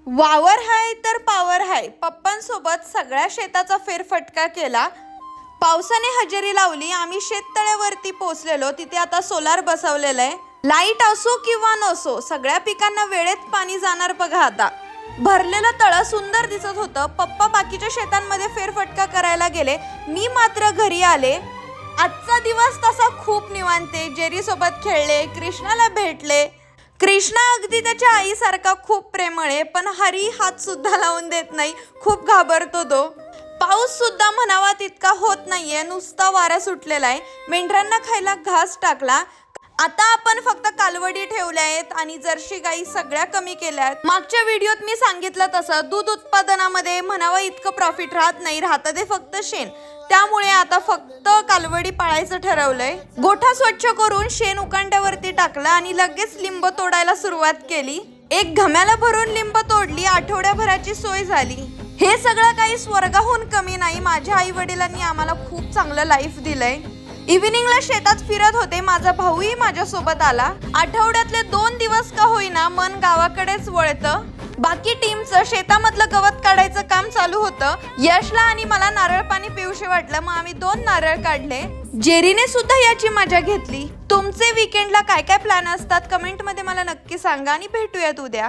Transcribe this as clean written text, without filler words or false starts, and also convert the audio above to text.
वावर हाय तर पावर हाय. पप्पांसोबत सगळ्या शेताचा फेरफटका केला. पावसाने हजेरी लावली. आम्ही शेततळ्यावरती पोहोचलेलो. तिथे आता सोलार बसवलेलं आहे. लाईट असो किंवा नसो सगळ्या पिकांना वेळेत पाणी जाणार बघा. आता भरलेलं तळं सुंदर दिसत होतं. पप्पा बाकीच्या शेतांमध्ये फेरफटका करायला गेले. मी मात्र घरी आले. आजचा दिवस तसा खूप निवांते. जेरी सोबत खेळले, कृष्णाला भेटले. कृष्णा अगदी त्याच्या आईसारखा खूप प्रेमळ आहे, पण हरी हात सुद्धा लावून देत नाही. खूप घाबरतो तो. पाऊस सुद्धा म्हणावा तितका होत नाहीये. नुसता वारा सुटलेला आहे. मेंढरांना खायला घास टाकला. आता आपण फक्त कालवडी ठेवल्या आहेत आणि जर्सी गाई सगळ्या कमी केल्या आहेत. मागच्या व्हिडिओत मी सांगितलं तसं दूध उत्पादनामध्ये म्हणावं इतकं प्रॉफिट राहत नाही. राहतं ते फक्त शेण. त्यामुळे आता फक्त कालवडी पाळायचं ठरवलंय. गोठा स्वच्छ करून शेण उकांड्यावरती टाकलं आणि लगेच लिंब तोडायला सुरुवात केली. एक घम्याला भरून लिंब तोडली. आठवड्याभराची सोय झाली. हे सगळं काही स्वर्गाहून कमी नाही. माझ्या आई वडिलांनी आम्हाला खूप चांगलं लाईफ दिलंय. इव्हिनिंगला शेतात फिरत होते. माझा भाऊही माझ्यासोबत आला. आठवड्यातले 2 दिवस का होईना मन गावाकडेच वळतं. बाकी टीमचं शेतामधलं गवत काढायचं काम चालू होतं. यशला आणि मला नारळ पाणी पिऊशे वाटलं. मग आम्ही 2 नारळ काढले. जेरीने सुद्धा याची मजा घेतली. तुमचे वीकेंडला काय काय प्लॅन असतात कमेंटमध्ये मला नक्की सांगा आणि भेटूयात उद्या.